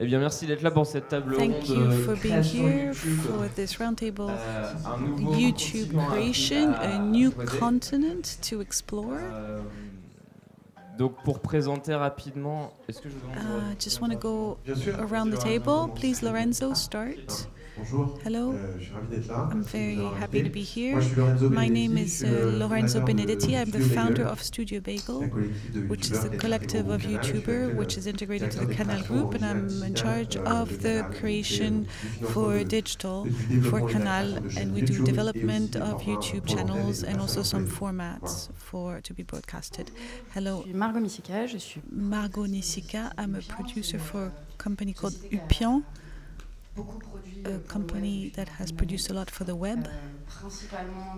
Eh bien, merci d'être là pour cette table Thank you ronde for being Création here YouTube. for this roundtable Un nouveau YouTube continent creation, a new creuser. continent to explore. Donc, pour présenter rapidement, est-ce que je demande Just want to go around the table. Please, Lorenzo, start. Bonjour. Hello. Je suis ravi d'être là. I'm very happy to be here. Moi, je suis Lorenzo My Benedetti, name je is suis le Lorenzo fondateur Benedetti. de I'm the Studio founder Bagel, of Studio Bagel, un collectif de which is YouTubeurs the qui est collective intégré au of canal. Je suis YouTuber, actuellement which is integrated to the directeur Canal des Group, and créations I'm in digitales, charge of the Canal, creation du financement for digital for Canal, and we do development of YouTube channels and also some formats for to be broadcasted. Hello, Je suis Margaux Missika, je suis Margaux Missika. I'm a producer for a company called UPIAN, a company that has produced a lot for the web,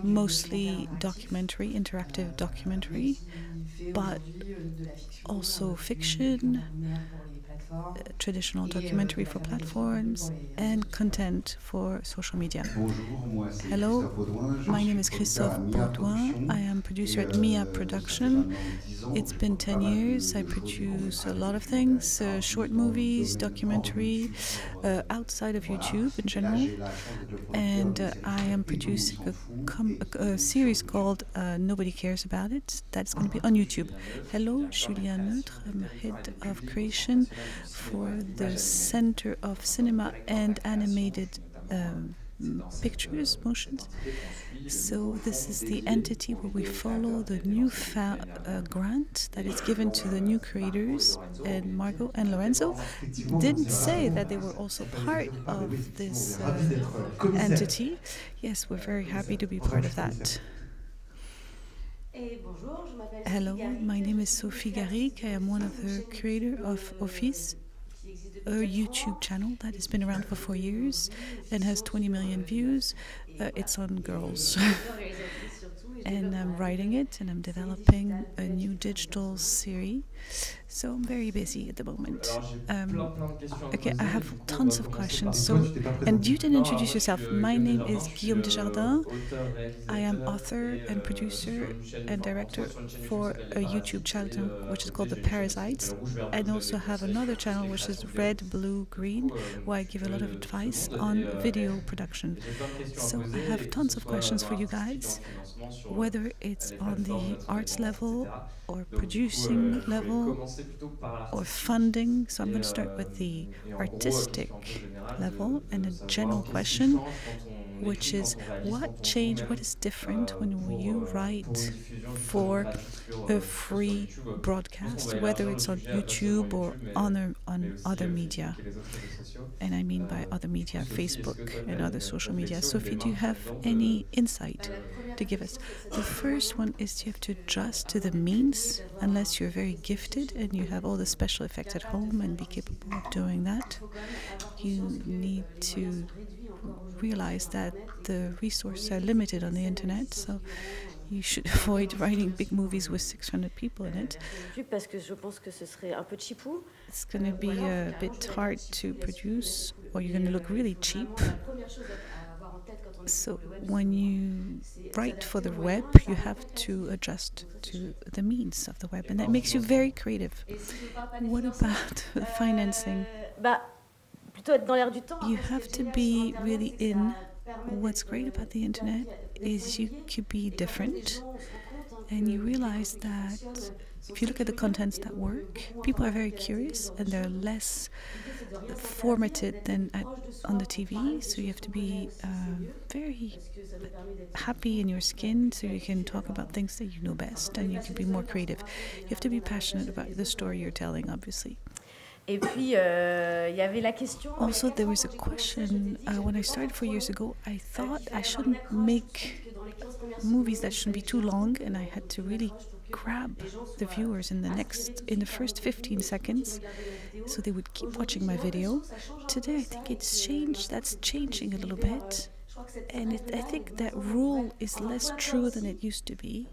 mostly documentary, interactive documentary, but also fiction, traditional documentary for platforms, and content for social media. Hello, my name is Christophe Baudouin. I am producer at Mia Production. It's been 10 years. I produce a lot of things, short movies, documentary, outside of YouTube in general. And I am producing a series called Nobody Cares About It. That's going to be on YouTube. Hello, Julien Neutres. I'm head of creation for the Center of Cinema and Animated Pictures, motions. So this is the entity where we follow the new grant that is given to the new creators, and Margaux and Lorenzo didn't say that they were also part of this entity. Yes, we're very happy to be part of that. Hello, my name is Sophie Garric. I am one of the creators of Office, a YouTube channel that has been around for 4 years and has 20 million views. It's on girls. And I'm writing it, and I'm developing a new digital series. So I'm very busy at the moment. Okay, I have tons of questions. So, and you didn't introduce yourself. My name is Guillaume Desjardins. I am author and producer and director for a YouTube channel which is called The Parasites, and also have another channel which is Red, Blue, Green, where I give a lot of advice on video production. So I have tons of questions for you guys, whether it's on the arts level or producing level or funding. So I'm going to start with the artistic level and a general question, which is what changed, what is different when you write for a free broadcast, whether it's on YouTube or on other media. And I mean by other media, Facebook and other social media. Sophie, do you have any insight to give us? The first one is you have to adjust to the means, unless you're very gifted and you have all the special effects at home and be capable of doing that. You need to realize that the resources are limited on the internet, so you should avoid writing big movies with 600 people in it. It's going to be a bit hard to produce, or you're going to look really cheap. So when you write for the web, you have to adjust to the means of the web, and that makes you very creative. What about the financing? You have to be really in. What's great about the internet is you could be different, and you realize that if you look at the contents that work, people are very curious and they're less formatted than on the TV. So you have to be very happy in your skin so you can talk about things that you know best, and you can be more creative. You have to be passionate about the story you're telling, obviously. Also, there was a question, when I started 4 years ago, I thought I shouldn't make movies that shouldn't be too long, and I had to really grab the viewers in the first 15 seconds, so they would keep watching my video. Today, I think it's changed. That's changing a little bit. And I think that rule is less true than it used to be.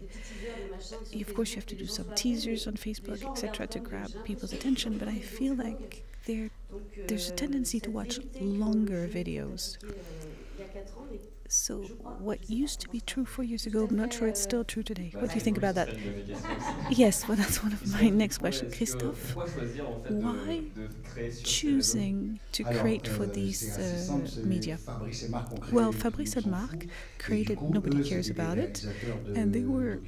Of course, you have to do some teasers on Facebook, etc., to grab people's attention, but I feel like there's a tendency to watch longer videos. So what used to be true 4 years ago, I'm not sure it's still true today. What do you think about that? Yes, well, that's one of my next questions. Christophe, why choosing to create for these media? Well, Fabrice and Marc created Nobody Cares About It, and they were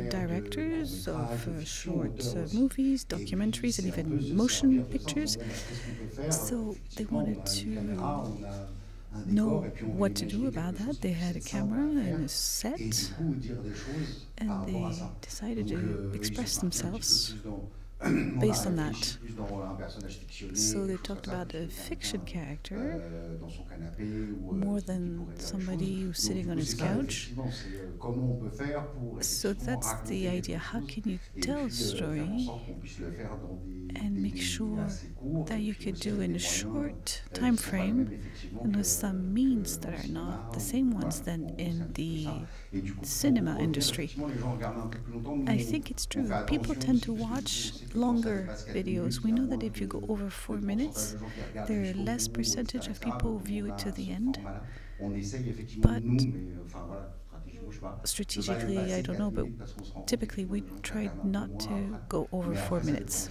directors of short movies, documentaries, and even motion pictures. So they wanted to know what to do about that. They had a camera and a set, and they decided to express themselves based on that. So they talked about a fiction character more than somebody who's sitting on his couch. So that's the idea. How can you tell a story and make sure that you could do in a short time frame and with some means that are not the same ones than in the cinema industry? I think it's true. People tend to watch longer videos. We know that if you go over 4 minutes, there are less percentage of people who view it to the end. But strategically, I don't know, but typically we try not to go over 4 minutes.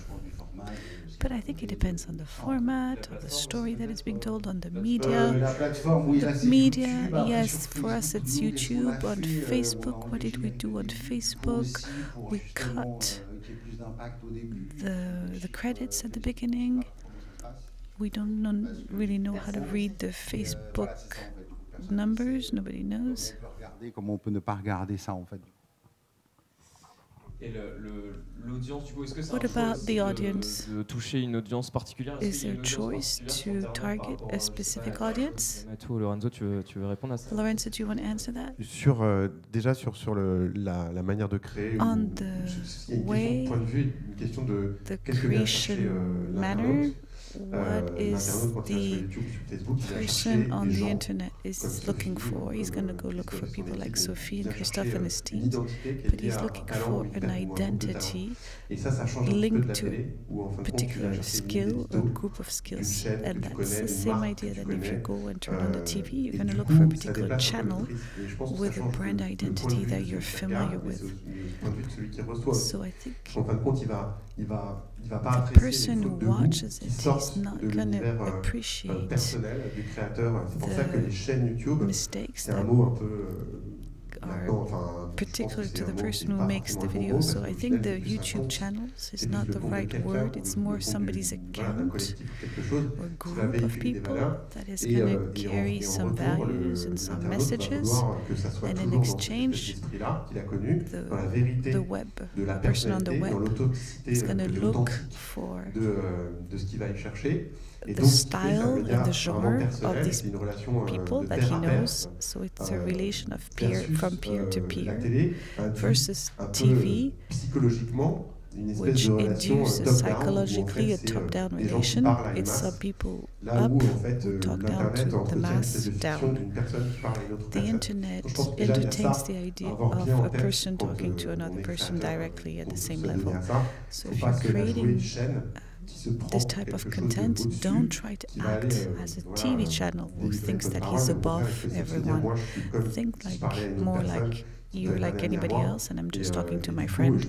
But I think it depends on the format, on the story that is being told, on the media. The media, yes, for us it's YouTube. On Facebook, what did we do on Facebook? We cut the credits at the beginning. We don't really know how to read the Facebook numbers. Nobody knows. Comment on peut ne pas regarder ça en fait? What about the audience? De toucher une audience particulière. Is there a choice to target a specific audience? Lorenzo, tu veux répondre à ça? Lorenzo, do you want to answer that? Déjà sur la manière de créer. On the way, the creation manner. What is the person on the internet is looking for? He's going to go look for people like Sophie and Christophe and his team, but he's looking for an identity linked to a particular skill or group of skills. And that's the same idea that if you go and turn on the TV, you're going to look for a particular channel with a brand identity that you're familiar with. So I think the person who watches it is not going to appreciate the mistakes that are particular to the person who makes the video. So I think the YouTube channels is not the right word. It's more somebody's account or group of people that is going to carry some values and some messages. And in exchange, the web, the person on the web is going to look for the style and the genre of these people that he knows. So it's a relation of from peer to peer versus TV, which induces psychologically a top-down relation. It's some people up who talk down to the mass down. The internet entertains the idea of a person talking to another person directly at the same level. So if you're creating this type of content, don't try to act as a TV channel who thinks that he's above everyone. Think more like you're like anybody else, and I'm just talking to my friend,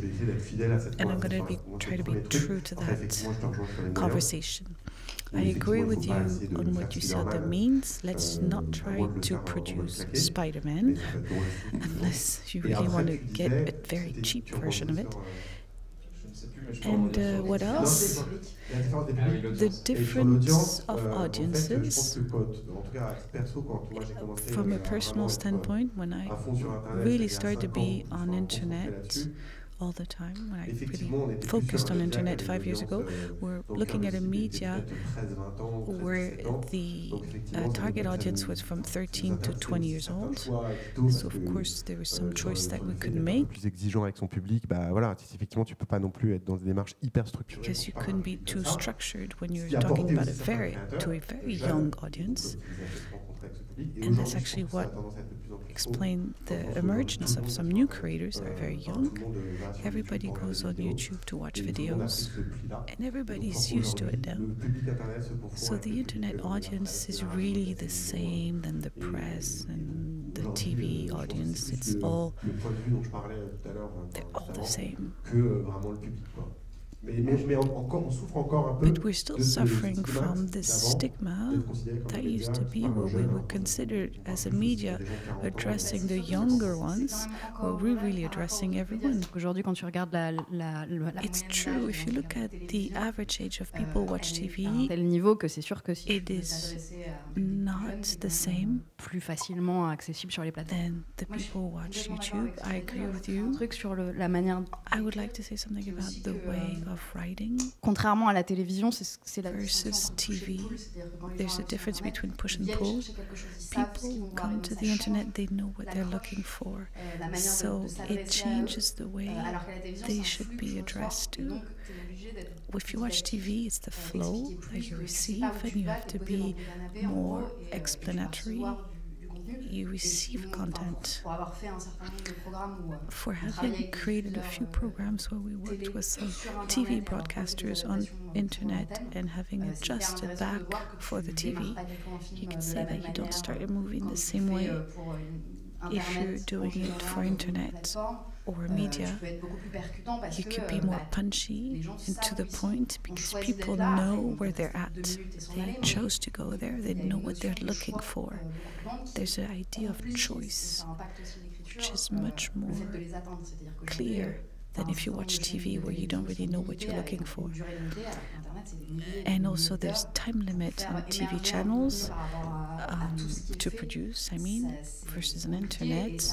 and I'm going to try to be true to that conversation. I agree with you on what you said, the means. Let's not try to produce Spider-Man unless you really want to get a very cheap version of it. And what else? The difference of audiences. From a personal standpoint, when I really started to be on internet all the time, when I really focused on internet 5 years ago, we're looking at a media where the target audience was from 13 to 20 years old. So of course there was some choice that we could make. Plus exigeant avec son public, bah voilà, effectivement tu peux pas non plus être dans des démarches hyper structurées. Because you couldn't be too structured when you're talking about a very young audience. And that's actually what explain the emergence of some new creators that are very young. Everybody goes on YouTube to watch videos, and everybody's used to it now. So the internet audience is really the same than the press and the TV audience. It's all, they're all the same. But we're still suffering from this stigma that used to be where we were considered as a media addressing the younger ones, where we're really addressing everyone. Aujourd'hui, quand tu regardes It's true, if you look at the average age of people watch TV, tel niveau que c'est sûr que si it is not the same plus facilement accessible sur les plateformes. than the people who watch YouTube. I agree with you. Truc sur la manière. I would like to say something about the way of writing. Contrairement à la télévision, c'est la versus TV. There's a difference between push and pull. People come to the internet, they know what they're looking for. So it changes the way they should be addressed to. If you watch TV, it's the flow that you receive, and you have to be more explanatory. You receive content. For having created a few programs where we worked with some TV broadcasters on internet and having adjusted back for the TV, you can say that you don't start a movie in the same way if you're doing it for internet or media. You could be more punchy and to the point because people know where they're at. They chose to go there, they know what they're looking for. There's an idea of choice, which is much more clear than if you watch TV where you don't really know what you're looking for. And also there's time limit on TV channels to produce, versus an internet.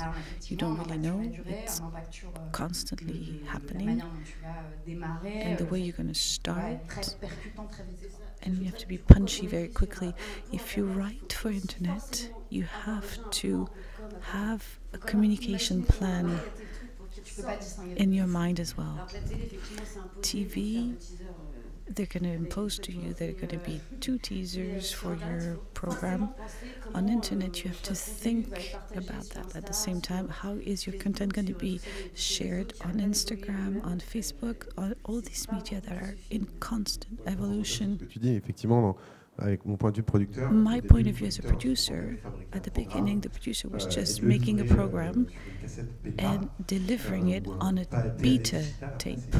You don't really know, it's constantly happening. And the way you're going to start, and you have to be punchy very quickly. If you write for internet, you have to have a communication plan in your mind as well. TV, they're going to impose to you there are going to be 2 teasers for your program. On internet, you have to think about that at the same time. How is your content going to be shared on Instagram, on Facebook, on all these media that are in constant evolution? Tu dis effectivement, avec mon point de vue producteur. My point of view as a producer, at the beginning, the producer was just making a program and delivering it on a beta tape,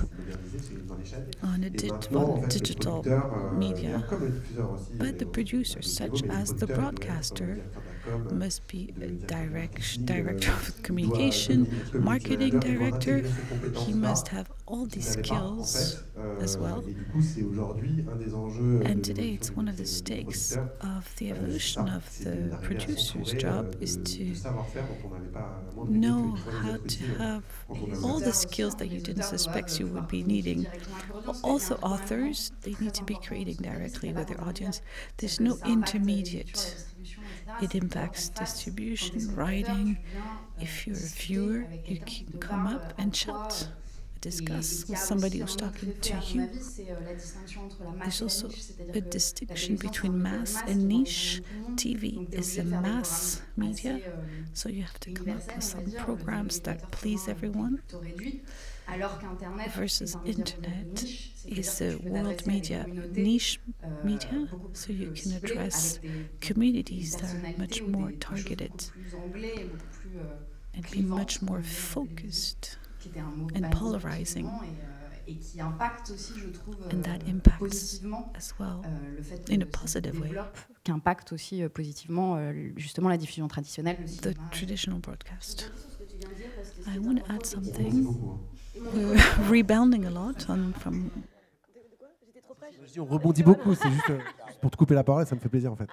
on a digital media. But the producer, such as the broadcaster, must be a director of communication, marketing director. He must have all these skills as well. And today it's one of the stakes of the evolution of the producer's job is to know how to have all the skills that you didn't suspect you would be needing. Also authors, they need to be creating directly with their audience. There's no intermediate. It impacts distribution, writing. If you're a viewer, you can come up and chat, discuss with somebody who's talking to you. There's also a distinction between mass and niche. TV is a mass media, so you have to come up with some programs that please everyone. Versus internet is a world media, niche media, so you can address communities that are much more targeted and be much more focused and polarizing. And that impacts as well in a positive way. Qui impacte aussi positivement justement la diffusion traditionnelle. The traditional broadcast. I want to add something. We're rebounding a lot from. On rebondit beaucoup, c'est juste pour te couper la parole, ça me fait plaisir en fait.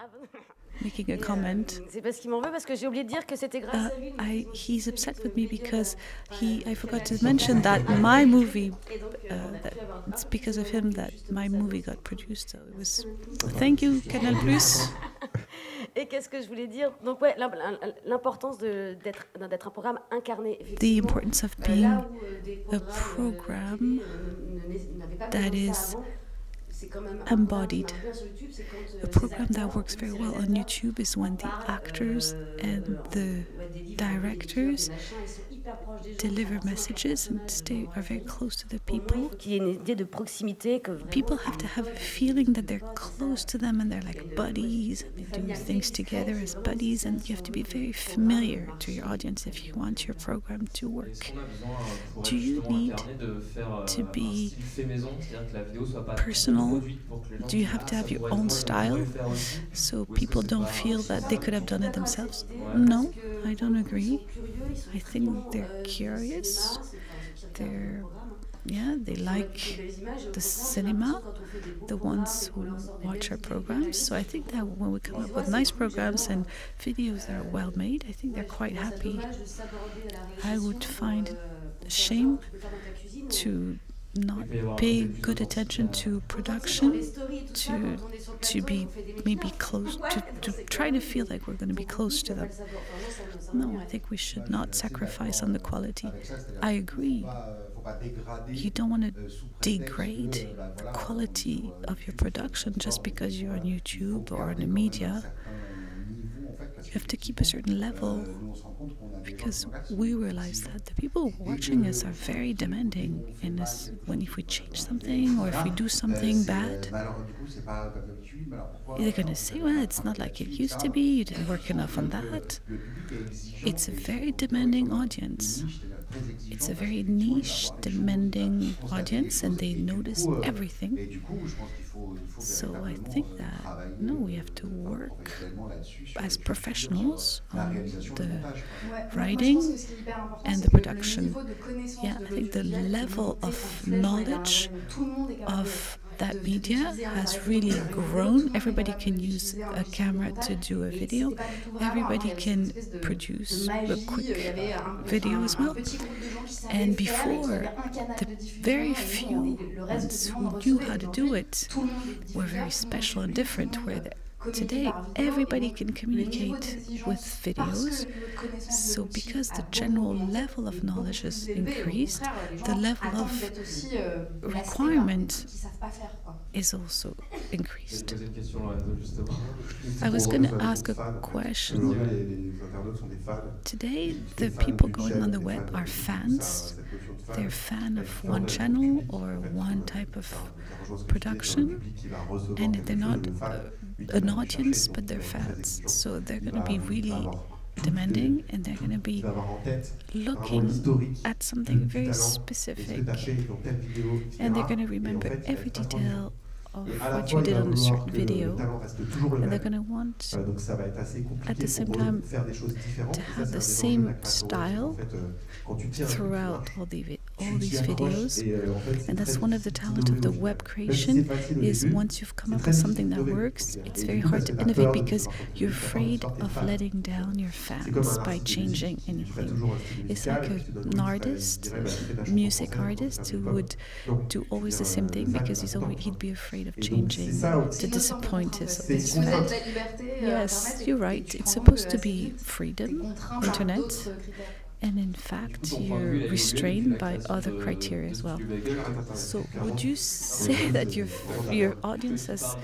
Making a comment. C'est parce qu'il m'en veut, parce que j'ai oublié de dire que c'était grâce à lui. He's upset with me because I forgot to mention that my movie, it's because of him that my movie got produced. So it was. Thank you, Canal+. Et qu'est-ce que je voulais dire? Donc ouais, l'importance d'être un programme incarné. The importance of being a program that is embodied. A program that works very well on YouTube is when the actors and the directors deliver messages and are very close to the people. Qu'il y ait une idée de proximité. People have to have a feeling that they're close to them and they're like buddies and they do things together as buddies, and you have to be very familiar to your audience if you want your program to work. Do you need to be personal? Do you have to have your own style so people don't feel that they could have done it themselves? No, I don't agree. I think they're curious. They like the cinema, the ones who watch our programs. So I think that when we come up with nice programs and videos that are well made, I think they're quite happy. I would find it a shame to not pay good attention to production, to be maybe close, to try to feel like we're going to be close to them. No, I think we should not sacrifice on the quality. I agree. You don't want to degrade the quality of your production just because you're on YouTube or in the media. You have to keep a certain level, because we realize that the people watching us are very demanding. And if we change something or if we do something bad, they're going to say, well, it's not like it used to be, you didn't work enough on that. It's a very demanding audience. It's a very niche, demanding audience, and they notice everything. So I think that, no, we have to work as professionals on the writing and the production. Yeah, I think the level of knowledge of that media has really grown. Everybody can use a camera to do a video. Everybody can produce a quick video as well. And before, the very few ones who knew how to do it were very special and different, where today everybody can communicate with videos. So because the general level of knowledge has increased, the level of requirement is also increased. I was going to ask a question. Today the people going on the web are fans. They're a fan of one channel or one type of production, and they're not an audience, but they're fans. So they're going to be really demanding, and they're going to be looking at something very specific, and they're going to remember every detail of what you did on a certain video, and they're going to want at the same time to have the same style throughout all these videos. And that's one of the talents of the web creation, is once you've come up with something that works, it's very hard to innovate because you're afraid of letting down your fans by changing anything. It's like an artist, a music artist, who would do always the same thing because he'd be afraid of changing to disappoint his fans. Yes, you're right. It's supposed to be freedom, internet. And in fact, you're restrained by other criteria as well. So would you say that your audience has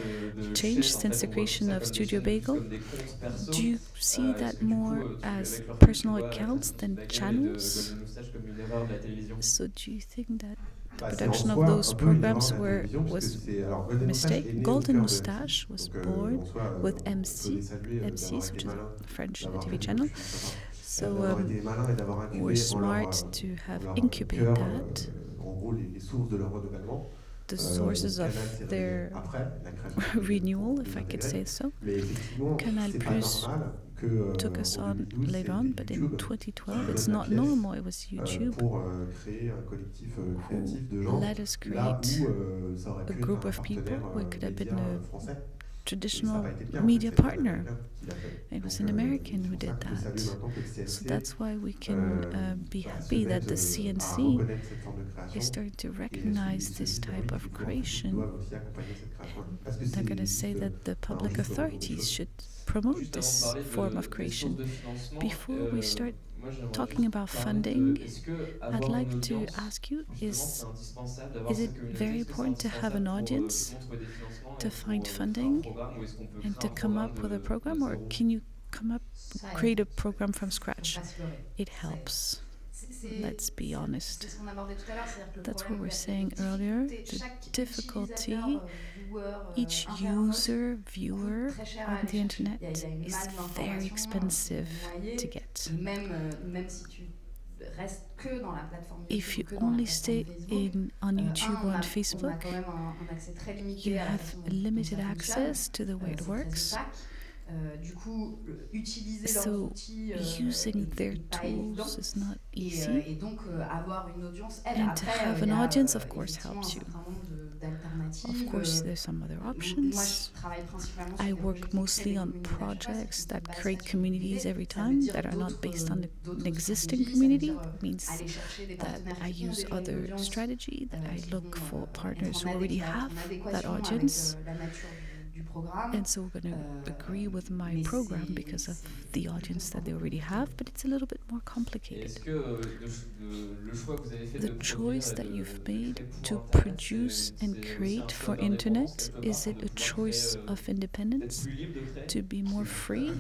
changed since the creation of Studio Bagel? Do you see that more as personal accounts than channels? So do you think that the production of those programs was a mistake? Golden Moustache was born with M6, which is a French TV channel. So we're smart to have incubated that. The sources of their renewal, if I could say so. Canal Plus took us on later on, but in 2012, it's not normal. It was YouTube who let us create a group of people who could have been a traditional media partner. It was an American who did that. So that's why we can be happy that the CNC is starting to recognize this type of creation. They're going to say that the public authorities should promote this form of creation. Before we start talking about funding, I'd like to ask you, is it very important to have an audience to find funding and to come up with a program, or can you create a program from scratch. It helps. Let's be honest. That's what we're saying earlier. The difficulty, each user, viewer on the internet is very expensive to get. If you only stay on YouTube or on Facebook, you have limited access to the way it works. So using their tools is not easy, and to have an audience, of course, helps you. Of course, there's some other options. I work mostly on projects that create communities every time that are not based on an existing community. It means that I use other strategy, that I look for partners who already have that audience. And so we're going to agree with my program because of the audience that they already have, but it's a little bit more complicated. The choice that you've made to produce and create for internet, is it a choice of independence, to be more free?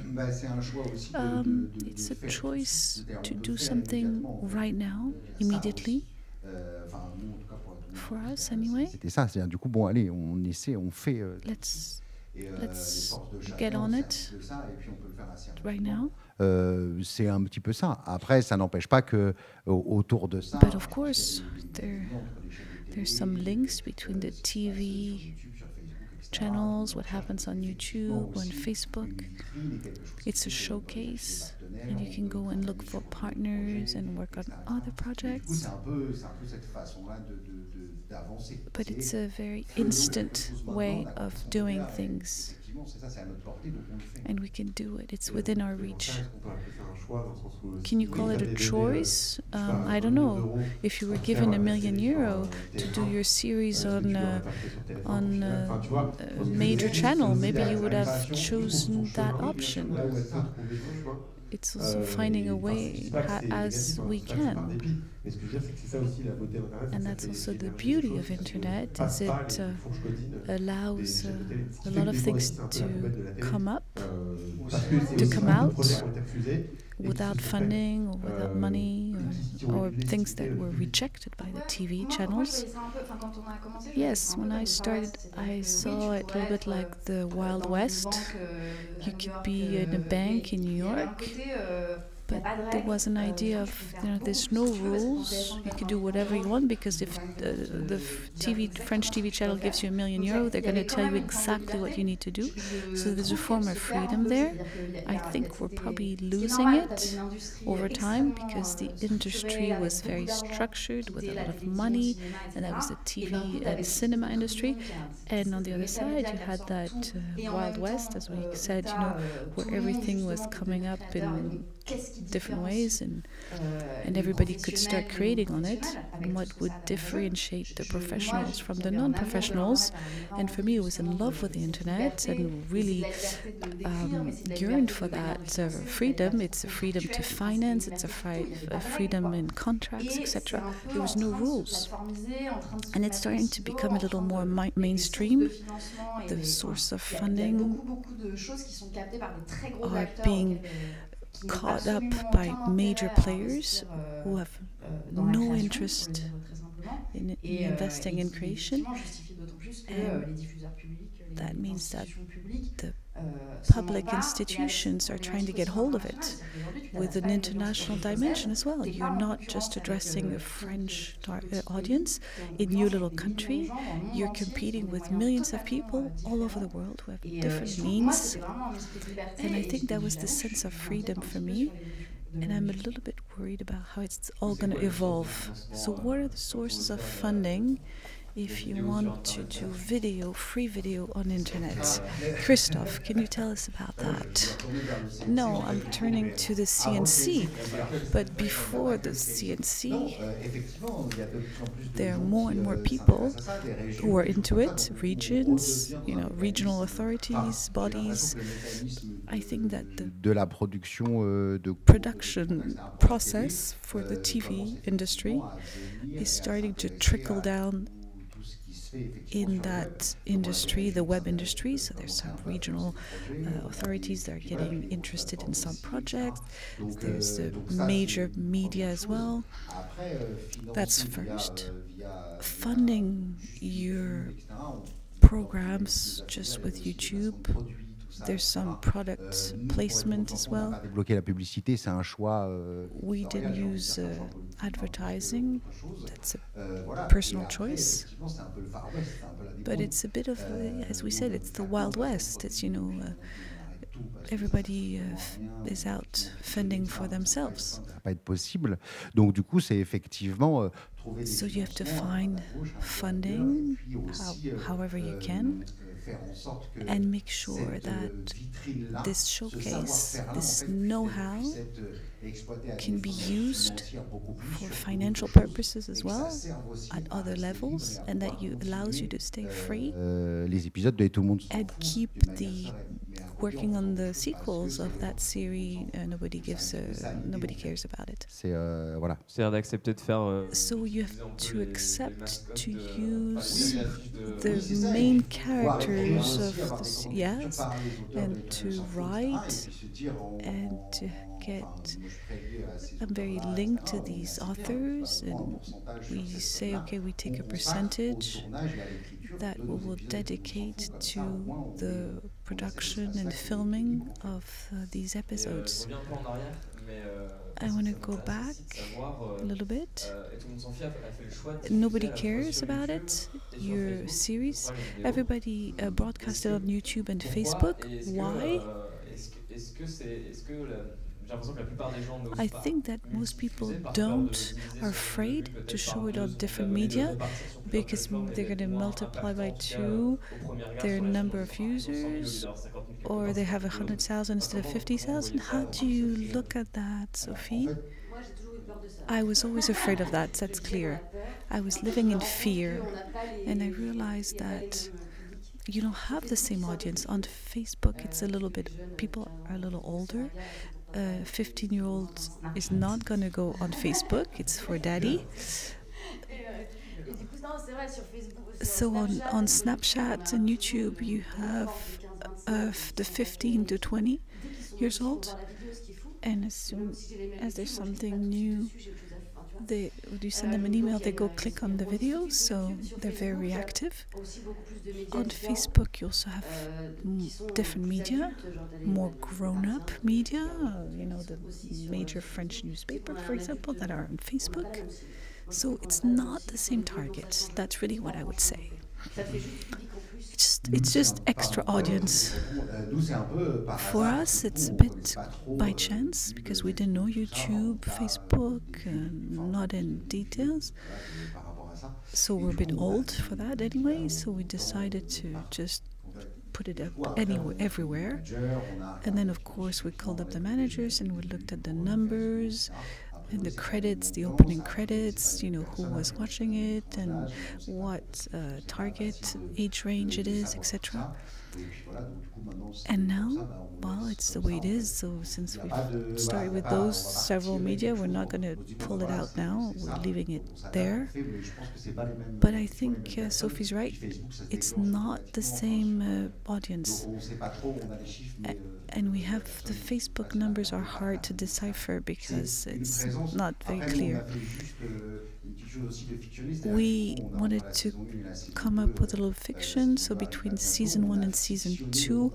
It's a choice to do something right now, immediately. For us, anyway. C'était ça, c'est-à-dire du coup, bon, allez, on essaie, on fait. Let's get on it right now. C'est un petit peu ça. Après, ça n'empêche pas que autour de ça. But of course, there's some links between the TV channels, what happens on YouTube, on Facebook. It's a showcase, and you can go and look for partners and work on other projects. But it's a very instant way of doing things. And we can do it. It's within our reach. Can you call it a choice? I don't know. If you were given €1 million to do your series on a major channel, maybe you would have chosen that option. It's also finding a way as we can. And that's also the beauty of internet, is it allows a lot of things to come out without funding or without money, or things that were rejected by the TV channels. Yes, when I started, I saw it a little bit like the Wild West. You could be in a bank in New York, but there was an idea of, there's no rules. You can do whatever you want, because if the French TV channel gives you €1 million, they're going to tell you exactly what you need to do. So there's a form of freedom there. I think we're probably losing it over time, because the industry was very structured with a lot of money, and that was the TV and cinema industry. And on the other side, you had that Wild West, as we said, where everything was coming up in different ways, and everybody could start creating on it, and what would differentiate the professionals from the non-professionals. And for me, I was in love with the internet and really yearned for that freedom. It's a freedom to finance, it's a freedom in contracts, etc. There was no rules, and it's starting to become a little more mainstream. The source of funding are being caught up by major players who have no interest in investing in creation, and that means that the public institutions are trying to get hold of it with an international dimension as well. You're not just addressing a French audience in your little country. You're competing with millions of people all over the world who have different means. And I think that was the sense of freedom for me. And I'm a little bit worried about how it's all going to evolve. So what are the sources of funding if you want to do video, free video on internet? Christophe, can you tell us about that? No, I'm turning to the CNC, but before the CNC, there are more and more people who are into it, regions, regional authorities, bodies. I think that the production process for the TV industry is starting to trickle down in that industry, the web industry. So there's some regional authorities that are getting interested in some projects. There's the major media as well. That's first. Funding your programs just with YouTube. There's some product placement as well. Bloquer la publicité, c'est un choix. We didn't use advertising. That's a personal choice. But it's a bit of, as we said, it's the Wild West. It's, you know, everybody is out fending for themselves. Ça va pas être possible. Donc du coup, c'est effectivement So you have to find funding however you can, and make sure that this showcase, this know-how can be used for financial purposes as well at other levels, and that allows you to stay free les épisodes de tout le monde. and keep the working on the sequels of that series. Nobody cares about it. C'est voilà. C'est-à-dire d'accepter de faire. So you have to accept to use the main characters of the yes, and to write and to get. I'm very linked to these authors, and we say, okay, we take a percentage that we will dedicate to the production and filming of these episodes. I want to go back a little bit. Nobody cares about it. Your series, everybody broadcasted on YouTube and Facebook. Why? I think that most people are afraid to show it on different media because they're going to multiply by 2 their number of users, or they have 100,000 instead of 50,000. How do you look at that, Sophie? I was always afraid of that, that's clear. I was living in fear, and I realized that you don't have the same audience. On Facebook, it's a little bit, people are a little older. 15-year-old is not going to go on Facebook, it's for daddy. So on Snapchat and YouTube, you have the 15 to 20 years old, and as soon as there's something new, you send them an email, they go click on the video, so they're very reactive. On Facebook, you also have different media, more grown-up media, you know, the major French newspaper, for example, that are on Facebook. So it's not the same target. That's really what I would say. It's just extra audience. For us, it's a bit by chance because we didn't know YouTube, Facebook, not in details. So we're a bit old for that anyway. So we decided to just put it up everywhere. And then, of course, we called up the managers and we looked at the numbers and the credits, the opening credits, you know, who was watching it and what target age range it is, etc. And now, well, it's the way it is. So since we've started with those several media, we're not going to pull it out now. We're leaving it there. But I think Sophie's right. It's not the same audience. And we have the Facebook numbers are hard to decipher because it's not very clear. We wanted to come up with a little fiction, so between season 1 and season 2,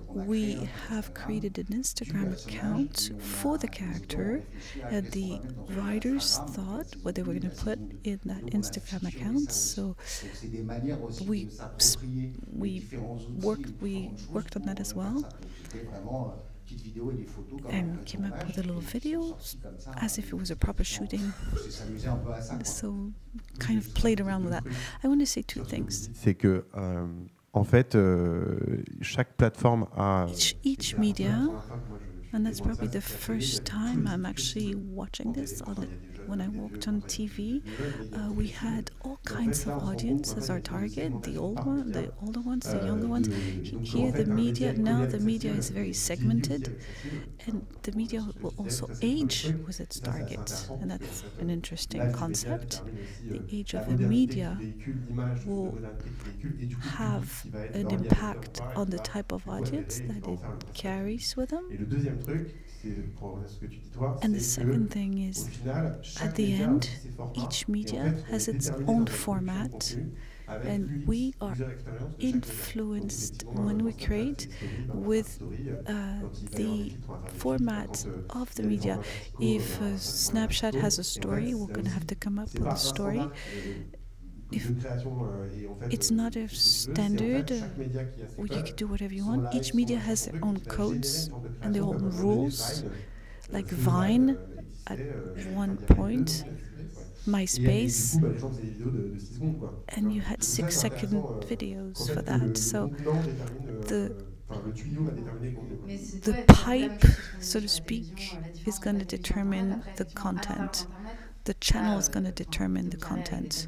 we have created an Instagram account for the character, and the writers thought what they were going to put in that Instagram account. So we worked on that as well, and came up with a little video as if it was a proper shooting. So kind of played around with that. I want to say 2 things. C'est que en fait, chaque plateforme a. Each media And that's probably the first time I'm actually watching this. When I walked on TV, we had all kinds of audience as our target, the older ones, the younger ones. Here the media is very segmented, and the media will also age with its target, and that's an interesting concept. The age of the media will have an impact on the type of audience that it carries with them. And the second thing is, at the end, each media has its own format, and we are influenced when we create with the format of the media. If Snapchat has a story, we're going to have to come up with a story. If it's not a standard, you can do whatever you want. Each media has their own codes and their own rules, like Vine at one point, MySpace, and you had 6-second videos for that. So the pipe, so to speak, is going to determine the content. The channel is going to determine the content.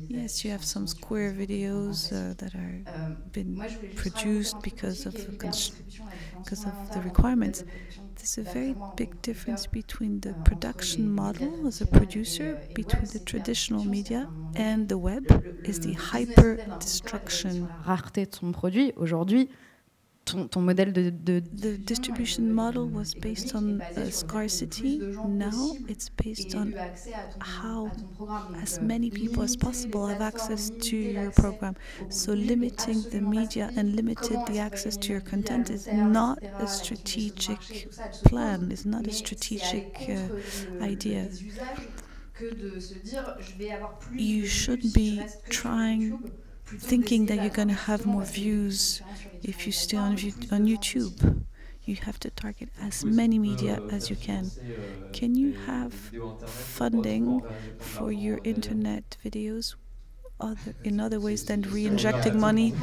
Yes, you have some square videos that are been produced because of the requirements. There's a very big difference between the production model as a producer, between the traditional media and the web, is the hyper destruction. Rareté de son produit aujourd'hui. Ton modèle The distribution model was based on scarcity. Now it's based on how as many people as possible have access to your program. So limiting the media and limiting the access to your content is not a strategic plan, it's not a strategic idea. You should be thinking that you're going to have more views if you stay on YouTube. You have to target as many media as you can. Can you have funding for your internet videos in other ways than re-injecting money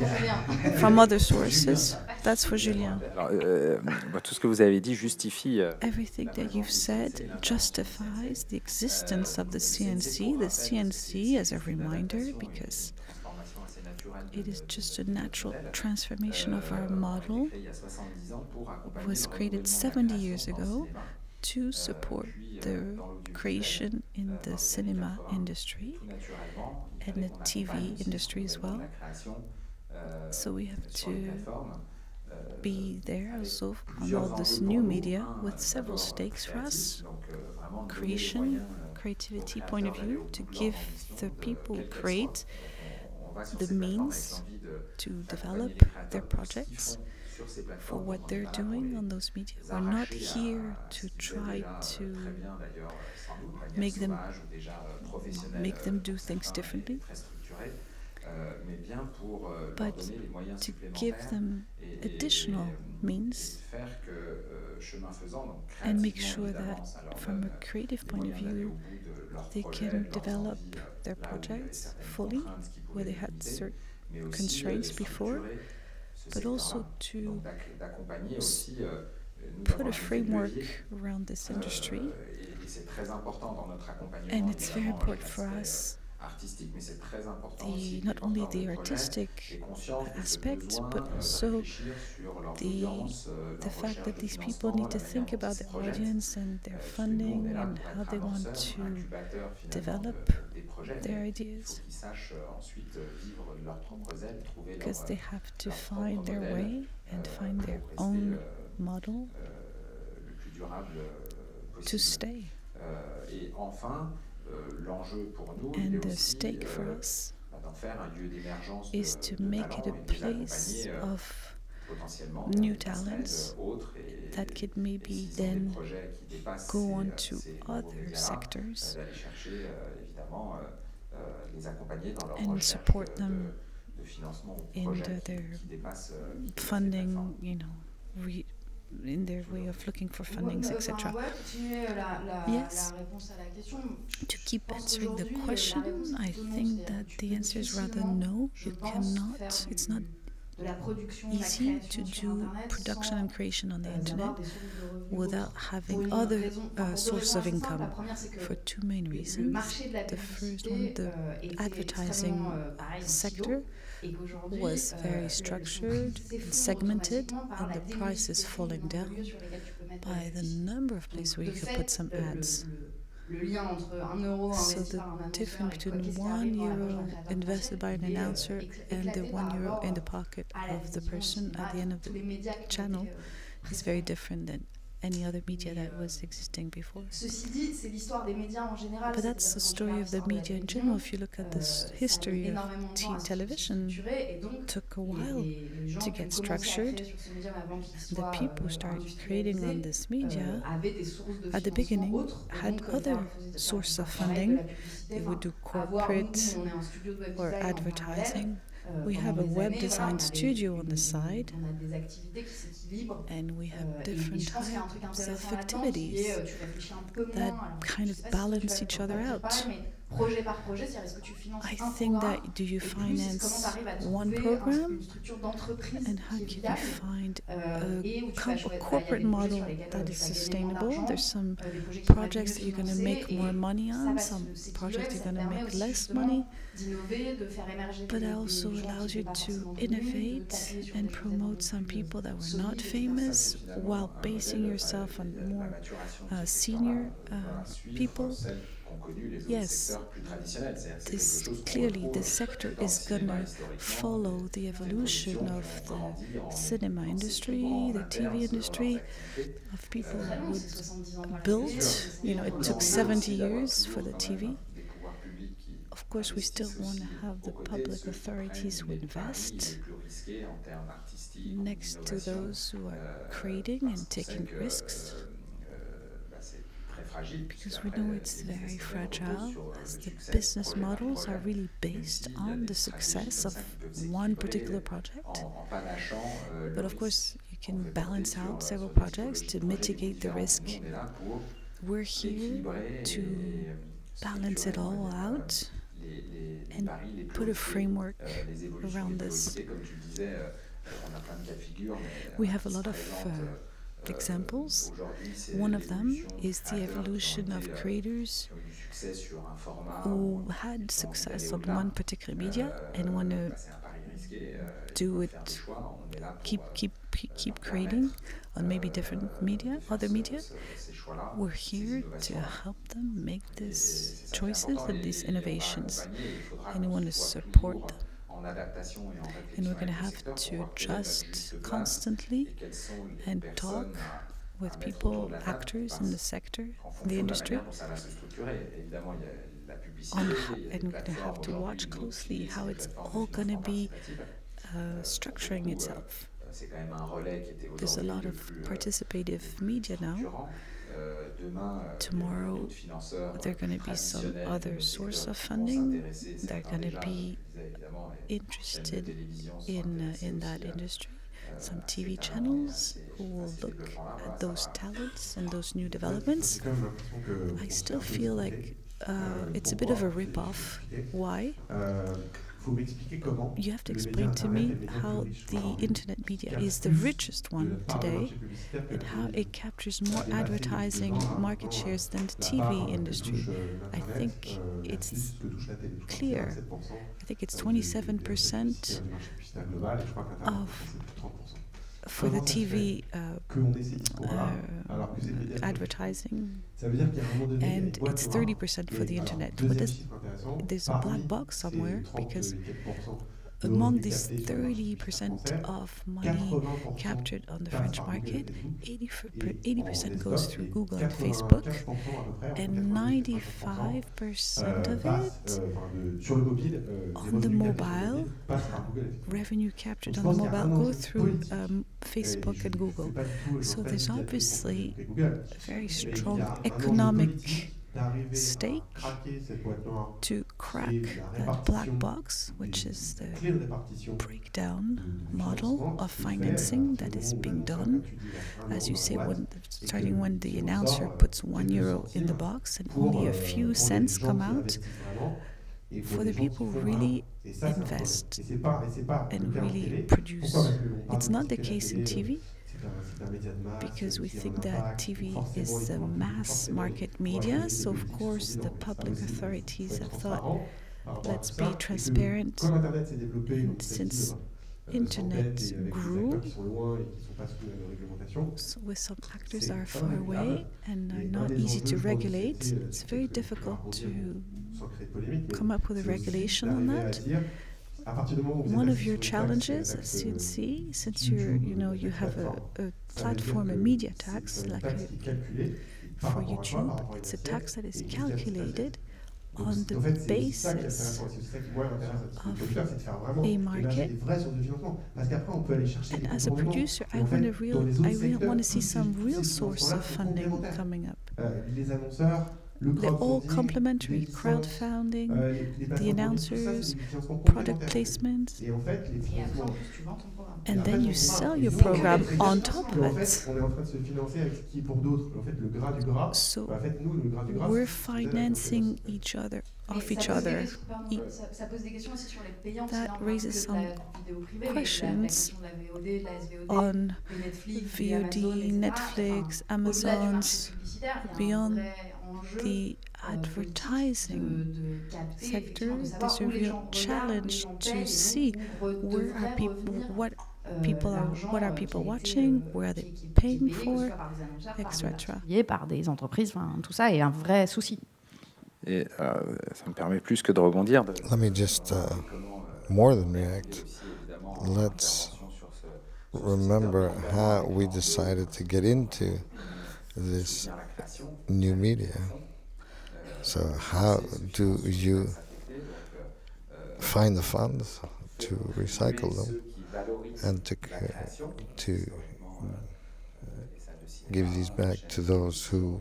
from other sources? That's for Julien. Tout ce que vous avez dit justifie. Everything that you've said justifies the existence of the CNC. The CNC as a reminder, because it is just a natural transformation of our model. It was created 70 years ago to support the creation in the cinema industry and the TV industry as well. So we have to be there also on all this new media with several stakes for us. Creativity point of view, to give the people who create the means to develop their projects for what they're doing on those media. We're not here to try to make them do things differently, but to give them additional means and make sure that from a creative point of view they can develop their projects fully, where they had certain constraints before, but also to put a framework around this industry. And it's very important for us, not only the artistic aspect, but also the fact that these people need to think about the audience and their funding and how they want to develop their ideas, because they have to find their way and find their own model to stay. And the stake for us is to make it a place of new talents that could maybe then go on to other sectors and support them in their funding, in their way of looking for fundings, etc. Yes. To keep answering the question, I think that the answer is rather no. You cannot. It's not easy to do production and creation on the internet without having other source of income for two main reasons. The first one, the advertising sector was very structured and segmented, and the price is falling down by the number of places where you could put some ads. So the difference between €1 invested by an announcer and the €1 in the pocket of the person at the end of the channel is very different than any other media that was existing before. But that's the story of the media in general. If you look at this history of television, it took a while to get structured. The people who started creating on this media at the beginning had other sources of funding. They would do corporate or advertising. We have a web design studio on the side, and we have different types of activities that kind of balance each other out. I think that do you finance one program, and how can you find a corporate model that is sustainable? There's some projects that you're going to make more money on, some projects you're going to make less money, but it also allows you to innovate and promote some people that were not famous while basing yourself on more senior people. Yes, clearly the sector is going to follow the evolution of the cinema industry, the TV industry, of people who would build. It took 70 years for the TV. Of course, we still want to have the public authorities who invest next to those who are creating and taking risks, because we know it's very fragile, as the business models are really based on the success of one particular project. But of course, you can balance out several projects to mitigate the risk. We're here to balance it all out and put a framework around this. We have a lot of examples. One of them is the evolution of creators who had success on one particular media and want to do it, keep creating on maybe different media, other media. We're here to help them make these choices and these innovations, and we want to support them. And we're going to have to adjust constantly and talk with people, actors in the sector, in the industry. And we're going to have to watch closely how it's all going to be structuring itself. There's a lot of participative media now. Tomorrow, there are going to be some other source of funding. They're going to be interested in that industry. Some TV channels who will look at those talents and those new developments. I still feel like it's a bit of a rip-off. Why? You have to explain to me how the internet media is the richest one today and how it captures more advertising market shares than the TV industry. I think it's clear. I think it's 27% for the TV advertising, and it's 30% for the internet. But there's a black box somewhere, because among these 30% of money captured on the French market, 80% goes through Google and Facebook, and 95% of it on the mobile, revenue captured on the mobile, go through Facebook and Google. So there's obviously a very strong economic stake to crack that black box, which is the breakdown model of financing that is being done. As you say, starting when the announcer puts €1 in the box and only a few cents come out, for the people who really invest and really produce. It's not the case in TV, because we think that TV is a mass market media, so of course the public authorities have thought, let's be transparent. And since internet grew, so with some actors are far away and are not easy to regulate, it's very difficult to come up with a regulation on that. One of your challenges at CNC, since you have a platform, a media tax, like for YouTube, it's a tax that is calculated on the basis of a market. And as a producer, I want to see some real source of funding coming up. They're all complementary: crowdfunding, the announcers, product placements, and then you sell your program on top of it. So we're financing each other, off each other. That raises some questions on VOD, Netflix, Amazon's, beyond the advertising sector. There's a real challenge to see where are people, what are people watching, where are they paying for, etc. Par des entreprises, tout ça est un vrai souci. Et ça me permet plus que de rebondir. Let me just more than react. Let's remember how we decided to get into this new media. So how do you find the funds to recycle them and to give these back to those who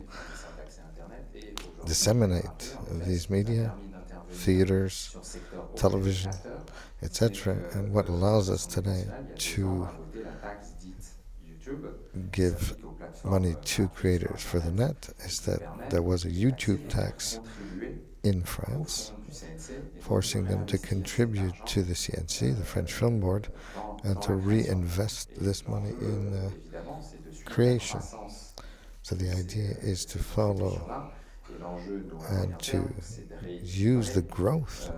disseminate these media, theaters, television, etc. And what allows us today to give money to creators for the net is that there was a YouTube tax in France, forcing them to contribute to the CNC, the French Film Board, and to reinvest this money in creation. So the idea is to follow and to use the growth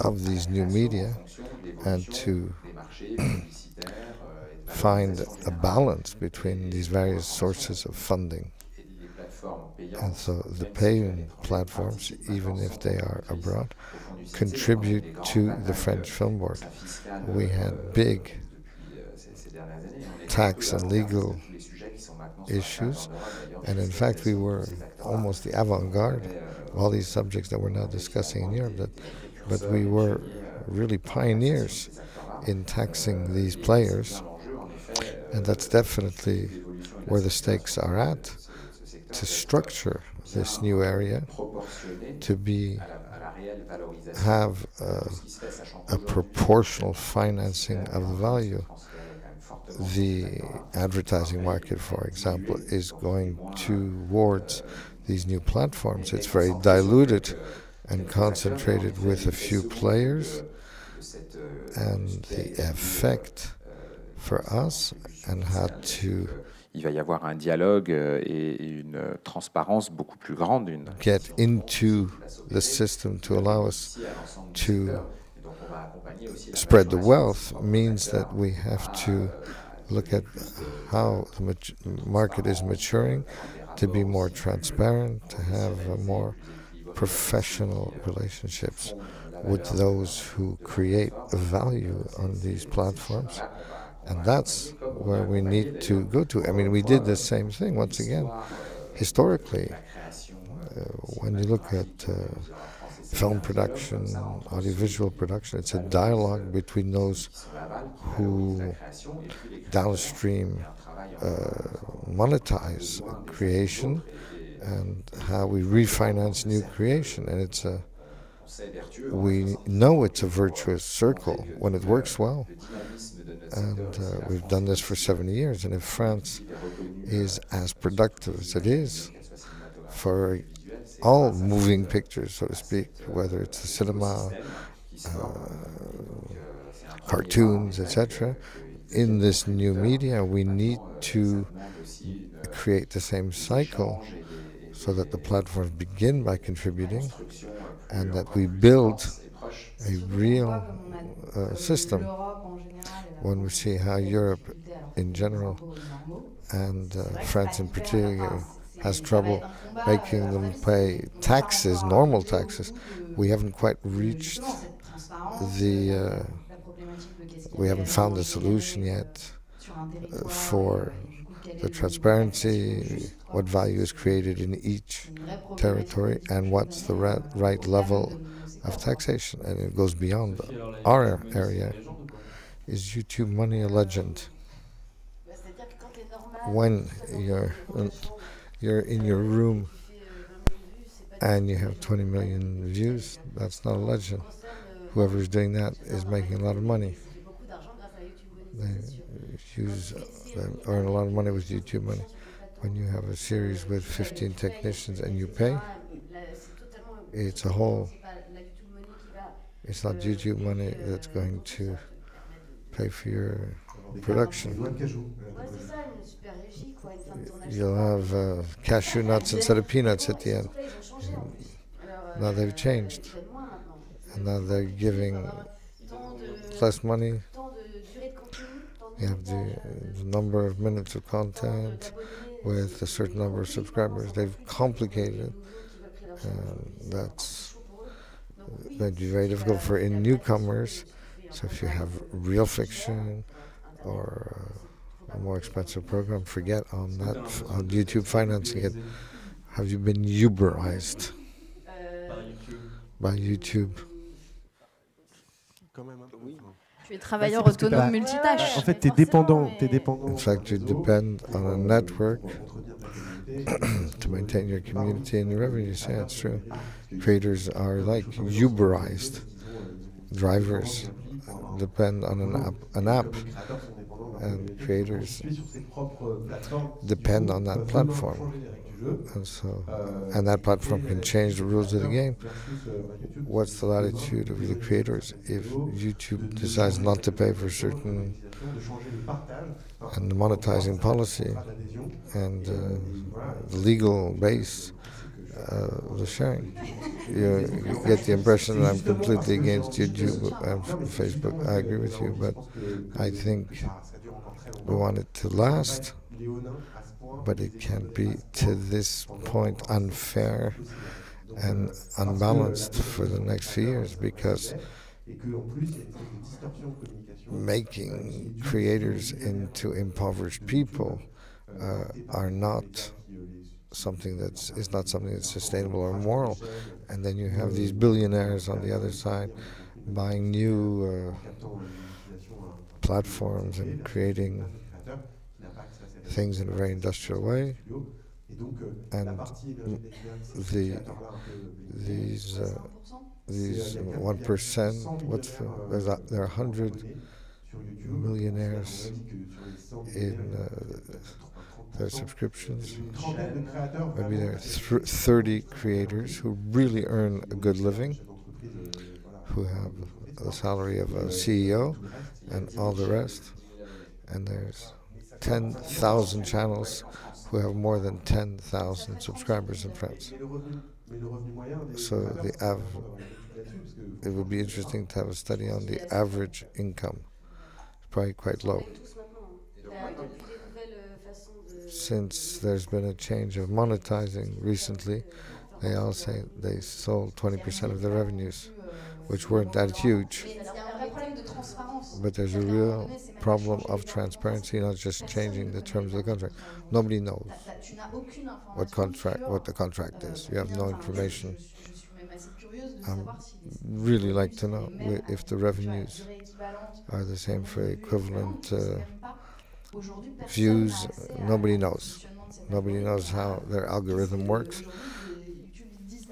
of these new media and to find a balance between these various sources of funding. And so the paying platforms, even if they are abroad, contribute to the French Film Board. We had big tax and legal issues, and in fact we were almost the avant-garde of all these subjects that we're now discussing in Europe, but we were really pioneers in taxing these players, and that's definitely where the stakes are at, to structure this new area, to have a proportional financing of the value. The advertising market, for example, is going towards these new platforms. It's very diluted and concentrated with a few players, and the effect for us and how to il va y avoir un dialogue et une transparence beaucoup plus grande. Get into the system to allow us to spread the wealth means that we have to look at how the market is maturing, to be more transparent, to have more professional relationships with those who create value on these platforms. And that's where we need to go to. I mean, we did the same thing, once again, historically. When you look at film production, audiovisual production, it's a dialogue between those who downstream monetize creation and how we refinance new creation. And it's we know it's a virtuous circle when it works well. And we've done this for 70 years. And if France is as productive as it is for all moving pictures, so to speak, whether it's the cinema, cartoons, etc. In this new media, we need to create the same cycle so that the platforms begin by contributing and that we build a real system. When we see how Europe in general and France in particular has trouble making them pay taxes, normal taxes, we haven't quite reached we haven't found the solution yet for the transparency, what value is created in each territory, and what's the right level of taxation. And it goes beyond our area. Is YouTube money a legend? When you're in your room and you have 20 million views, that's not a legend. Whoever's doing that is making a lot of money. They earn a lot of money with YouTube money. When you have a series with 15 technicians and you pay, it's a whole. It's not YouTube money that's going to pay for your production. You'll have cashew nuts instead of peanuts at the end. Now they've changed. And now they're giving less money. You have the number of minutes of content with a certain number of subscribers. They've complicated it. That's going to be very difficult for newcomers. So if you have real fiction or a more expensive program, forget on that, on YouTube financing it. Have you been Uberized by YouTube? Tu es travailleur autonome multitâche. En fait, tu es dépendant. In fact, you depend on a network to maintain your community and your revenues. Yeah, it's true. Creators are like Uberized. Drivers depend on an app, and creators depend on that platform. And that platform can change the rules of the game. What's the latitude of the creators if YouTube decides not to pay for certain and the monetizing policy and the legal base of the sharing? You get the impression that I'm completely against YouTube and Facebook. I agree with you, but I think we want it to last. But it can be, to this point, unfair and unbalanced for the next few years, because making creators into impoverished people are not something that's sustainable or moral. And then you have these billionaires on the other side buying new platforms and creating things in a very industrial way, and these 1%. There are 100 millionaires in their subscriptions. Maybe there are 30 creators who really earn a good living, who have the salary of a CEO, and all the rest. And there's 10,000 channels who have more than 10,000 subscribers in France. So it would be interesting to have a study on the average income. It's probably quite low. Since there's been a change of monetizing recently, they all say they sold 20% of their revenues, which weren't that huge. But there's a real problem of transparency, not just changing the terms of the contract. Nobody knows what the contract is. You have no information. I'd really like to know if the revenues are the same for equivalent views. Nobody knows. Nobody knows how their algorithm works.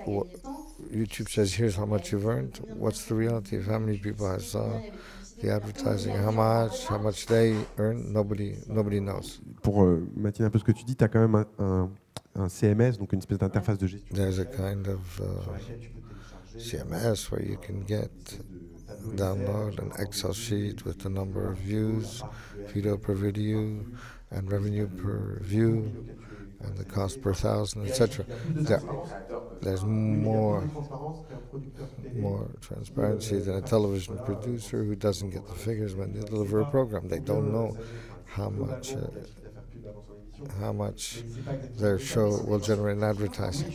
YouTube says, here's how much you've earned. What's the reality of how many people I saw? The advertising, how much they earn, nobody knows. Pour Mathilde, un peu ce que tu dis, tu as quand même un CMS, donc une espèce d'interface de gestion. There's a kind of CMS where you can download an Excel sheet with the number of views, video per video, and revenue per view, and the cost per thousand, etc. There's more transparency than a television producer who doesn't get the figures when they deliver a program. They don't know how much their show will generate in advertising.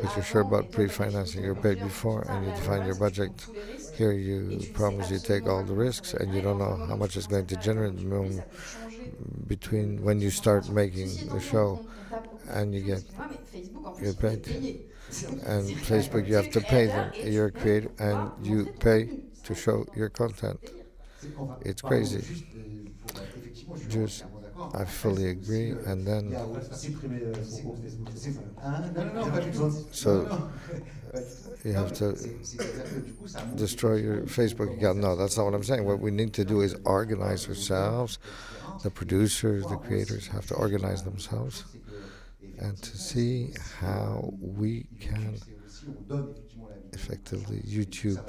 But you're sure about pre-financing. You're paid before and you define your budget. Here you promise you take all the risks and you don't know how much it's going to generate between when you start making the show and you get paid. And Facebook, you have to pay them. You're a creator and you pay to show your content. It's crazy. Just, I fully agree, and then so you have to destroy your Facebook account. No, that's not what I'm saying. What we need to do is organize ourselves. The producers, the creators have to organize themselves and to see how we can effectively. YouTube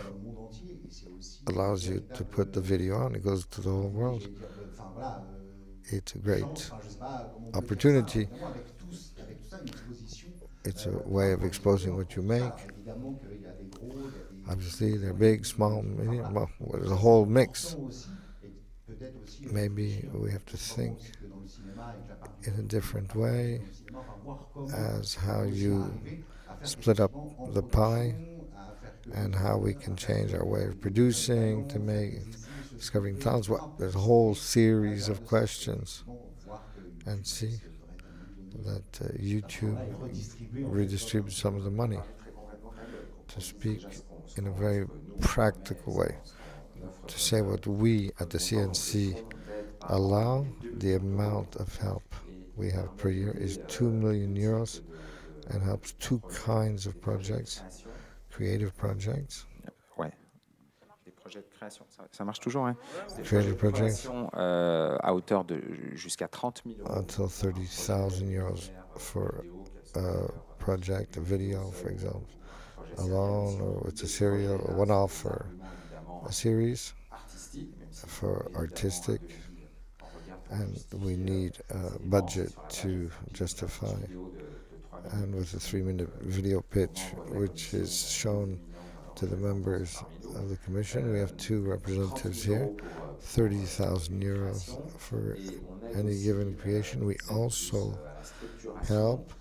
allows you to put the video on. It goes to the whole world. It's a great opportunity. It's a way of exposing what you make. Obviously, they're big, small, medium. Well, there's a whole mix. Maybe we have to think in a different way as how you split up the pie and how we can change our way of producing to make discovering talents. Well, there's a whole series of questions, and see that YouTube redistributes some of the money to speak in a very practical way, to say what we at the CNC allow. The amount of help we have per year is 2 million euros and helps two kinds of projects, creative projects. Ouais. Des projets de création, ça marche toujours, hein. Des Creative projects à hauteur de jusqu'à 30 000 euros. Until 30,000 euros for a project, a video, for example, alone, or it's a serial, a one-off, or a series for artistic, and we need a budget to justify. And with a 3-minute video pitch, which is shown to the members of the commission, we have 2 representatives here, 30,000 euros for any given creation. We also help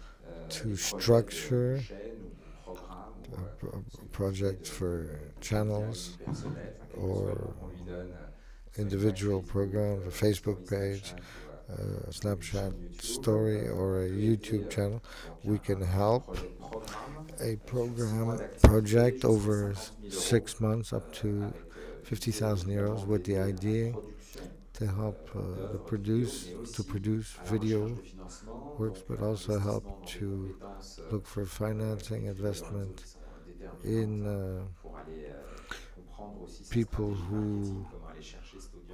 to structure a project for channels or individual programs, a Facebook page, a Snapchat story, or a YouTube channel. We can help a project over 6 months up to 50,000 euros with the idea to help produce video works, but also help to look for financing investment in people who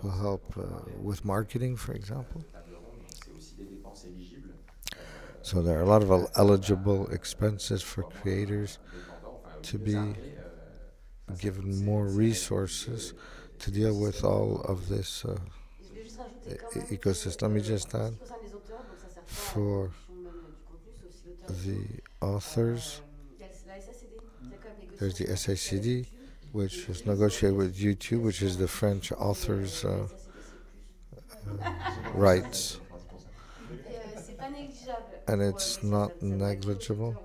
will help with marketing, for example. So there are a lot of eligible expenses for creators to be given more resources to deal with all of this ecosystem. Let me just add, for the authors, there's the SACD, which is negotiated with YouTube, which is the French authors' rights. And it's not negligible,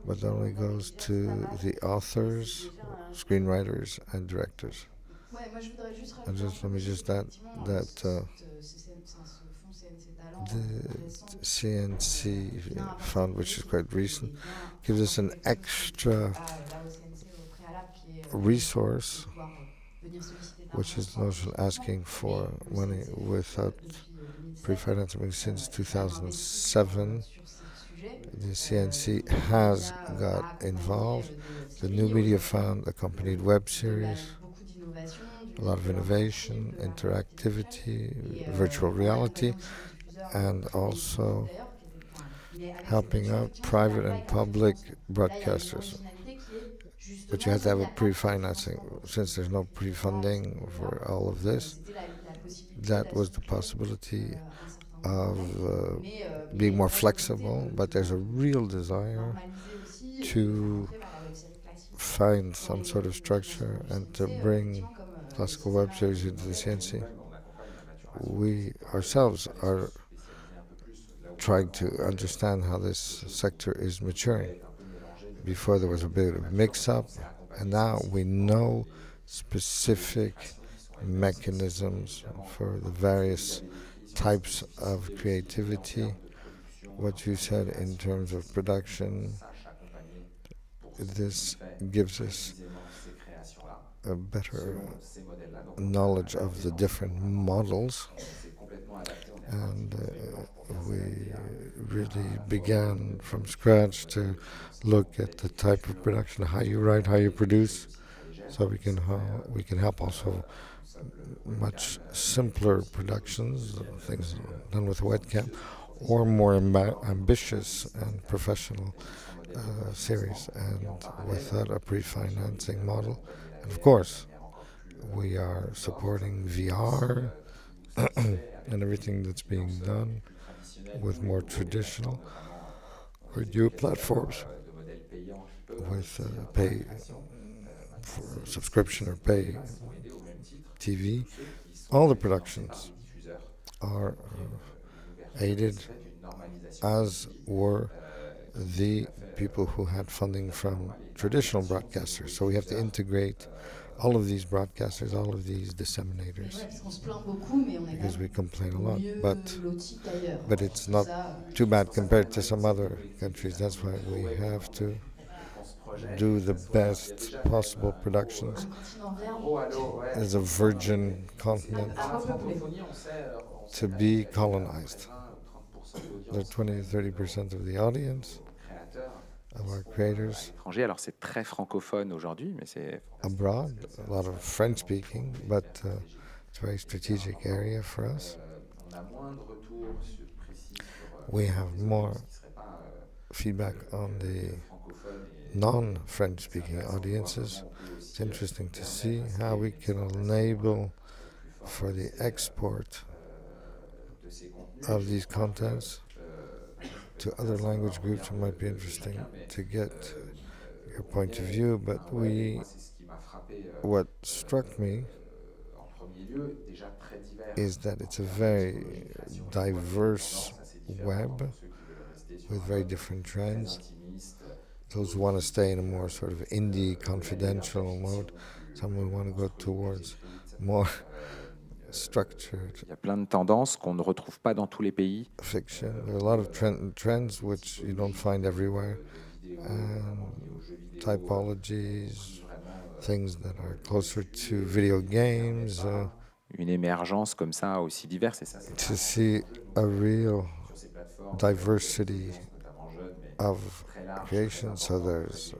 but only goes to the authors, screenwriters, and directors. And let me just add that the CNC fund, which is quite recent, gives us an extra resource, which is notion asking for money without pre-financing. Since 2007, the CNC has got involved. The New Media Fund accompanied web series, a lot of innovation, interactivity, virtual reality, and also helping out private and public broadcasters. But you have to have a pre-financing. Since there's no pre-funding for all of this, that was the possibility of being more flexible, but there's a real desire to find some sort of structure and to bring classical web series into the CNC. We ourselves are trying to understand how this sector is maturing. Before there was a bit of mix-up, and now we know specific mechanisms for the various types of creativity. What you said in terms of production, this gives us a better knowledge of the different models, and we really began from scratch to look at the type of production, how you write, how you produce, so we can help also much simpler productions, things done with a webcam, or more ambitious and professional series, and without a pre-financing model. And of course, we are supporting VR and everything that's being done with more traditional or new platforms with pay for subscription or pay TV. All the productions are aided, as were the people who had funding from traditional broadcasters. So we have to integrate all of these broadcasters, all of these disseminators, because we complain a lot, but it's not too bad compared to some other countries. That's why we have to do the best possible productions. As a virgin continent to be colonized. They're 20-30% of the audience of our creators. Alors c'est très francophone aujourd'hui, mais c'est abroad, a lot of French speaking, but it's a very strategic area for us. We have more feedback on the non-French speaking audiences. It's interesting to see how we can enable for the export of these contents to other language groups. It might be interesting to get your point of view, but what struck me is that it's a very diverse web with very different trends. Those who want to stay in a more sort of indie confidential mode, some will want to go towards more structured. Il y a plein de tendances qu'on ne retrouve pas dans tous les pays. Fiction. There are a lot of trends which you don't find everywhere, and typologies, things that are closer to video games. Une émergence comme ça aussi diverse, et ça. To see a real diversity of creation, so there's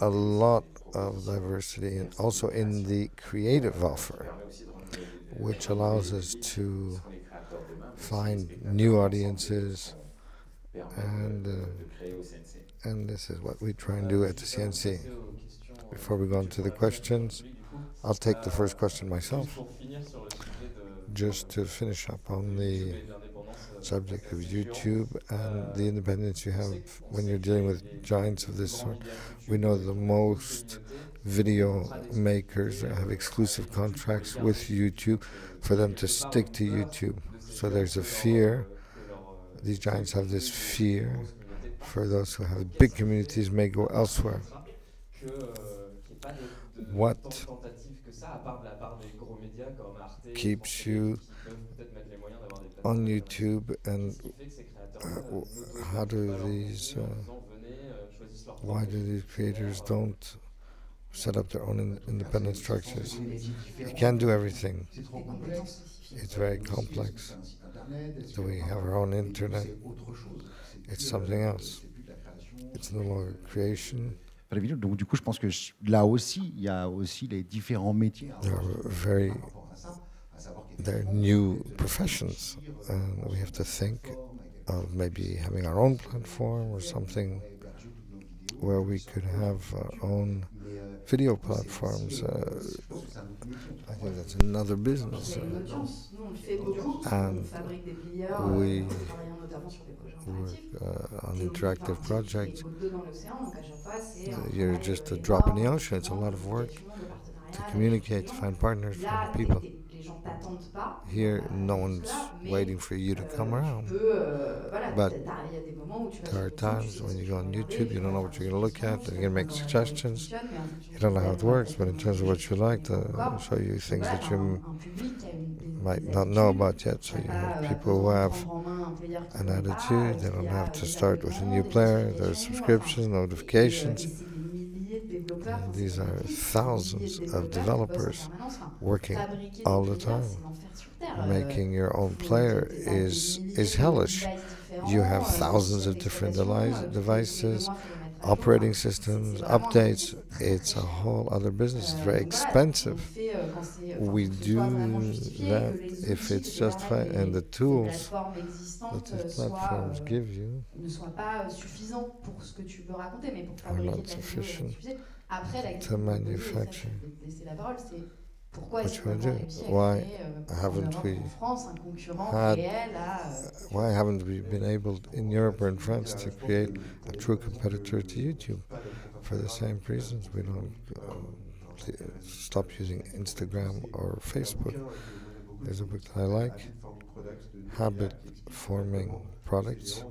a lot of diversity, and also in the creative offer, which allows us to find new audiences, and this is what we try and do at the CNC. Before we go into the questions, I'll take the first question myself, just to finish up on the subject of YouTube and the independence you have when you're dealing with giants of this sort. We know the most video makers have exclusive contracts with YouTube for them to stick to YouTube. So there's a fear, these giants have this fear for those who have big communities may go elsewhere. What keeps you on YouTube, and how do these, why do these creators don't set up their own independent structures? You can't do everything. It's very complex. So we have our own internet. It's something else. It's no longer creation. Donc du coup, je pense que là aussi, il y a aussi les différents métiers. They're new professions, and we have to think of maybe having our own platform or something where we could have our own video platforms. I think that's another business. And we work on interactive projects. You're just a drop in the ocean. It's a lot of work to communicate, to find partners, find people. Here, no one's waiting for you to come around. But there are times when you go on YouTube, you don't know what you're going to look at, and you're going to make suggestions. You don't know how it works, but in terms of what you like, they'll show you things that you might not know about yet. So you have people who have an attitude. They don't have to start with a new player. There's subscriptions, notifications. And these are thousands of developers working all the time. Making your own player is hellish. You have thousands of different devices, operating systems, updates. It's a whole other business. It's very expensive. We do that if it's justified, and the tools that these platforms give you are not sufficient to manufacture. What you want to do? Why haven't we been able in Europe or in France to create a true competitor to YouTube? For the same reasons, we don't stop using Instagram or Facebook. There's a book that I like, Habit Forming Products,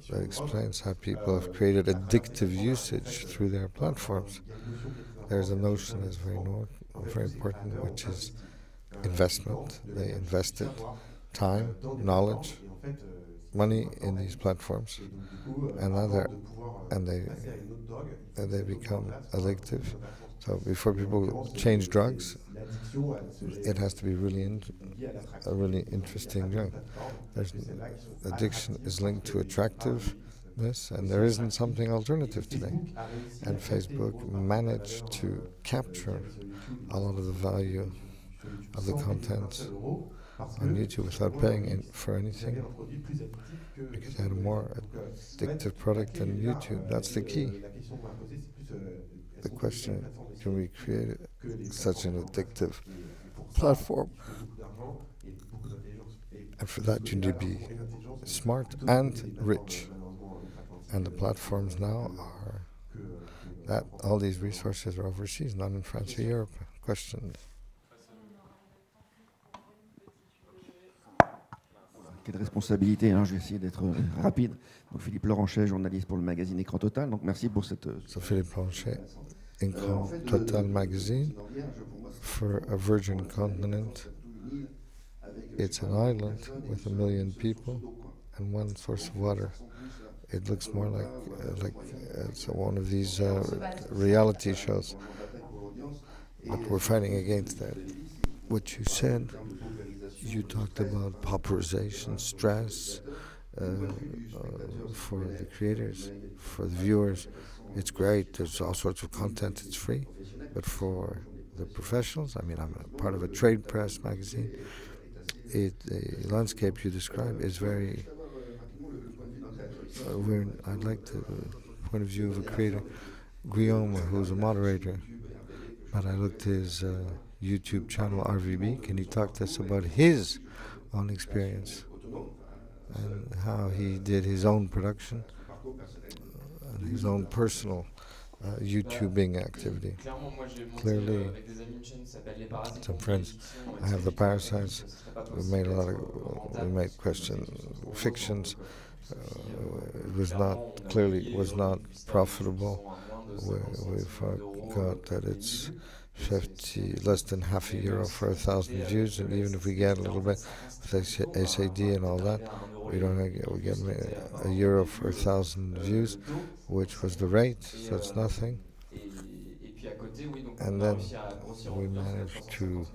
that explains how people have created addictive usage through their platforms. There's a notion that's very important, which is investment. They invested time, knowledge, money in these platforms, and they become addictive. So before people change drugs, it has to be a really interesting drug. Addiction is linked to attractiveness, and there isn't something alternative today. And Facebook managed to capture a lot of the value of the content on YouTube without paying for anything, because they had a more addictive product than YouTube. That's the key. The question, can we create such an addictive platform? And for that, you need to be smart and rich. And the platforms now are that all these resources are overseas, not in France or Europe. Questions? Quelle responsabilité, hein, je vais essayer d'être rapide. Donc Philippe Lorenchet, journaliste pour le magazine Écran Total. Donc merci pour cette... So Philippe Lorenchet, Écran Total magazine for a virgin continent. It's an island with 1 million people and one source of water. It looks more like it's one of these reality shows. But we're fighting against that. What you said, you talked about pauperization, stress for the creators, for the viewers. It's great, there's all sorts of content, it's free. But for the professionals, I mean, I'm a part of a trade press magazine. The landscape you describe is very weird. I'd like the point of view of a creator, Guillaume, who's a moderator, but I looked at his YouTube channel, RVB. Can he talk to us about his own experience and how he did his own production and his own personal YouTubing activity? Clearly, some friends, I have the Parasites. We made fictions. It was not profitable. We forgot that it's less than half a euro for 1,000 views, and even if we get a little bit with SAD and all that, we get €1 for 1,000 views, which was the rate, so it's nothing. And then we managed to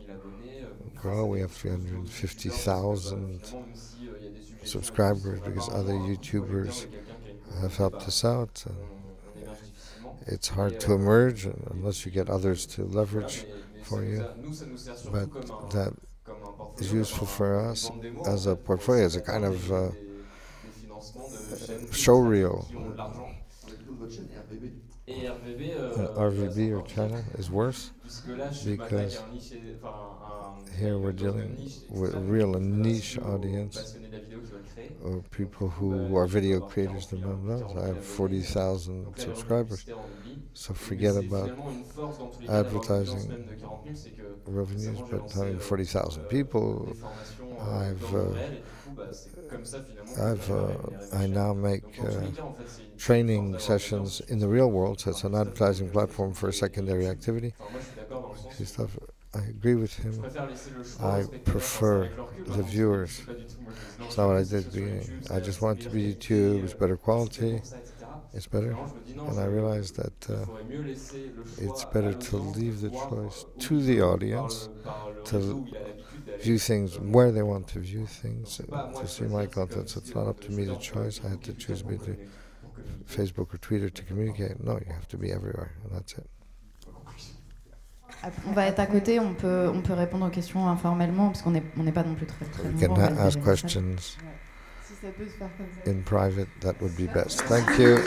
grow. We have 350,000 subscribers because other YouTubers have helped us out. It's hard to emerge unless you get others to leverage for you, but that is useful for us as a portfolio, as a kind of show reel. RVB or channel is worse because here we're dealing with a real niche audience or people who are video creators themselves. I have 40,000 subscribers, so forget about advertising revenues, but having 40,000 people, I now make training sessions in the real world, so it's an advertising platform for a secondary activity. Christophe, I agree with him. I prefer the viewers. It's not what I did at the beginning. I just want it to be YouTube, it's better quality, it's better. And I realized that it's better to leave the choice to the audience, to view things where they want to view things, to see my content. So it's not up to me to choose. I had to choose between Facebook or Twitter to communicate. No, you have to be everywhere, and that's it. On va être à côté, on peut répondre aux questions informellement, parce qu'on n'est pas non plus très nombreux. We can ask questions in private, that would be best. Thank you.